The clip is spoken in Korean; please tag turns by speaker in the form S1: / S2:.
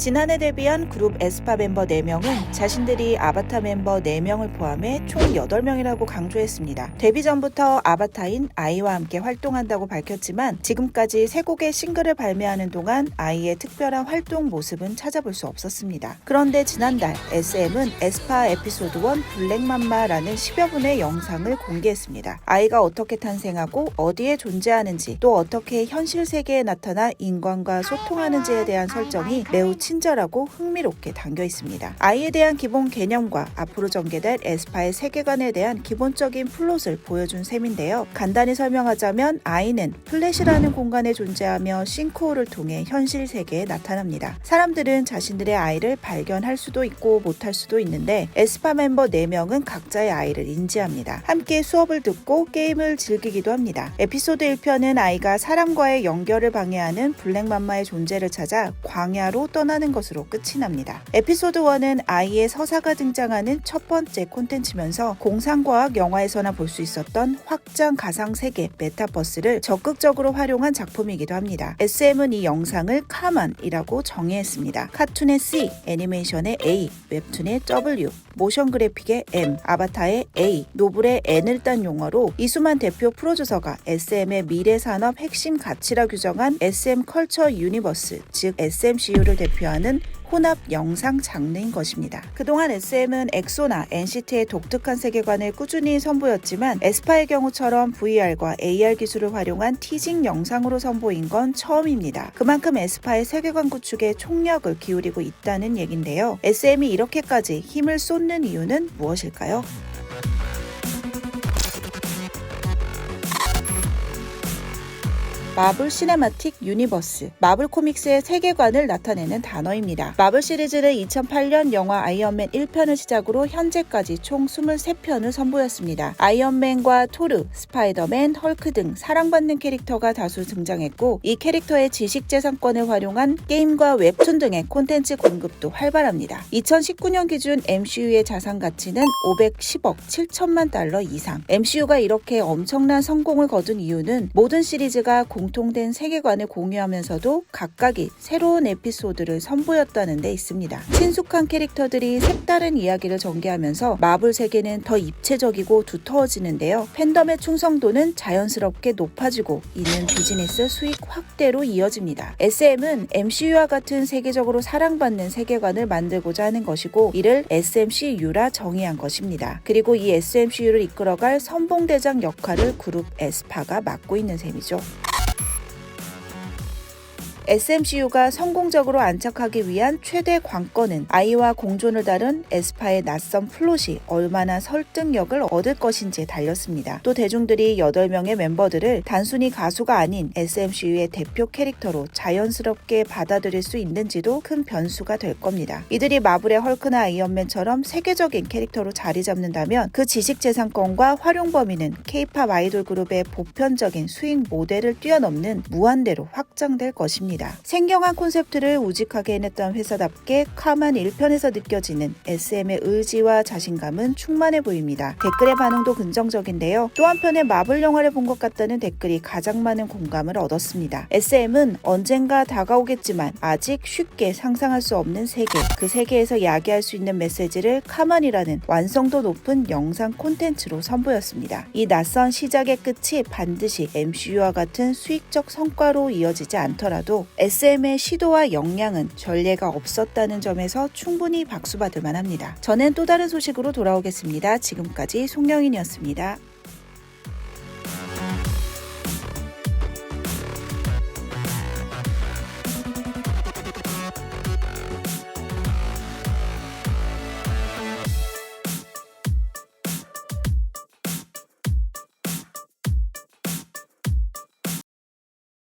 S1: 지난해 데뷔한 그룹 에스파 멤버 4명은 자신들이 아바타 멤버 4명을 포함해 총 8명이라고 강조했습니다. 데뷔 전부터 아바타인 아이와 함께 활동한다고 밝혔지만 지금까지 3곡의 싱글을 발매하는 동안 아이의 특별한 활동 모습은 찾아볼 수 없었습니다. 그런데 지난달 SM은 에스파 에피소드 1 블랙맘마라는 10여 분의 영상을 공개했습니다. 아이가 어떻게 탄생하고 어디에 존재하는지 또 어떻게 현실 세계에 나타나 인간과 소통하는지에 대한 설정이 매우 친절하고 흥미롭게 담겨 있습니다. 아이에 대한 기본 개념과 앞으로 전개될 에스파의 세계관에 대한 기본적인 플롯을 보여준 셈인데요. 간단히 설명하자면 아이는 플래시라는 공간에 존재하며 싱크홀을 통해 현실 세계에 나타납니다. 사람들은 자신들의 아이를 발견할 수도 있고 못할 수도 있는데 에스파 멤버 4명은 각자의 아이를 인지합니다. 함께 수업을 듣고 게임을 즐기기도 합니다. 에피소드 1편은 아이가 사람과의 연결을 방해하는 블랙맘마의 존재를 찾아 광야로 떠나는 것으로 끝이 납니다. 에피소드 1은 아이의 서사가 등장하는 첫 번째 콘텐츠면서 공상과학 영화에서나 볼 수 있었던 확장 가상세계 메타버스를 적극적으로 활용한 작품이기도 합니다. SM은 이 영상을 카만이라고 정의했습니다. 카툰의 C, 애니메이션의 A, 웹툰의 W, 모션 그래픽의 M, 아바타의 A, 노블의 N을 딴 용어로 이수만 대표 프로듀서가 SM의 미래 산업 핵심 가치라 규정한 SM 컬처 유니버스, 즉 SMCU를 대표하는 혼합 영상 장르인 것입니다. 그동안 SM은 엑소나 NCT의 독특한 세계관을 꾸준히 선보였지만 에스파의 경우처럼 VR과 AR 기술을 활용한 티징 영상으로 선보인 건 처음입니다. 그만큼 에스파의 세계관 구축에 총력을 기울이고 있다는 얘긴데요. SM이 이렇게까지 힘을 쏟는 이유는 무엇일까요? 마블 시네마틱 유니버스, 마블 코믹스의 세계관을 나타내는 단어입니다. 마블 시리즈는 2008년 영화 아이언맨 1편을 시작으로 현재까지 총 23편을 선보였습니다. 아이언맨과 토르, 스파이더맨, 헐크 등 사랑받는 캐릭터가 다수 등장했고 이 캐릭터의 지식재산권을 활용한 게임과 웹툰 등의 콘텐츠 공급도 활발합니다. 2019년 기준 MCU의 자산 가치는 510억 7천만 달러 이상. MCU가 이렇게 엄청난 성공을 거둔 이유는 모든 시리즈가 공통된 세계관을 공유하면서도 각각이 새로운 에피소드를 선보였다는 데 있습니다. 친숙한 캐릭터들이 색다른 이야기를 전개하면서 마블 세계는 더 입체적이고 두터워지는데요. 팬덤의 충성도는 자연스럽게 높아지고 이는 비즈니스 수익 확대로 이어집니다. SM은 MCU와 같은 세계적으로 사랑받는 세계관을 만들고자 하는 것이고 이를 SMCU라 정의한 것입니다. 그리고 이 SMCU를 이끌어갈 선봉대장 역할을 그룹 에스파가 맡고 있는 셈이죠. SMCU가 성공적으로 안착하기 위한 최대 관건은 아이와 공존을 다룬 에스파의 낯선 플롯이 얼마나 설득력을 얻을 것인지에 달렸습니다. 또 대중들이 8명의 멤버들을 단순히 가수가 아닌 SMCU의 대표 캐릭터로 자연스럽게 받아들일 수 있는지도 큰 변수가 될 겁니다. 이들이 마블의 헐크나 아이언맨처럼 세계적인 캐릭터로 자리 잡는다면 그 지식재산권과 활용 범위는 K-팝 아이돌 그룹의 보편적인 수익 모델을 뛰어넘는 무한대로 확장될 것입니다. 생경한 콘셉트를 우직하게 해냈던 회사답게 카만 1편에서 느껴지는 SM의 의지와 자신감은 충만해 보입니다. 댓글의 반응도 긍정적인데요. 또 한편에 마블 영화를 본 것 같다는 댓글이 가장 많은 공감을 얻었습니다. SM은 언젠가 다가오겠지만 아직 쉽게 상상할 수 없는 세계, 그 세계에서 야기할 수 있는 메시지를 카만이라는 완성도 높은 영상 콘텐츠로 선보였습니다. 이 낯선 시작의 끝이 반드시 MCU와 같은 수익적 성과로 이어지지 않더라도 SM의 시도와 역량은 전례가 없었다는 점에서 충분히 박수받을 만합니다. 저는 또 다른 소식으로 돌아오겠습니다. 지금까지 송영인이었습니다.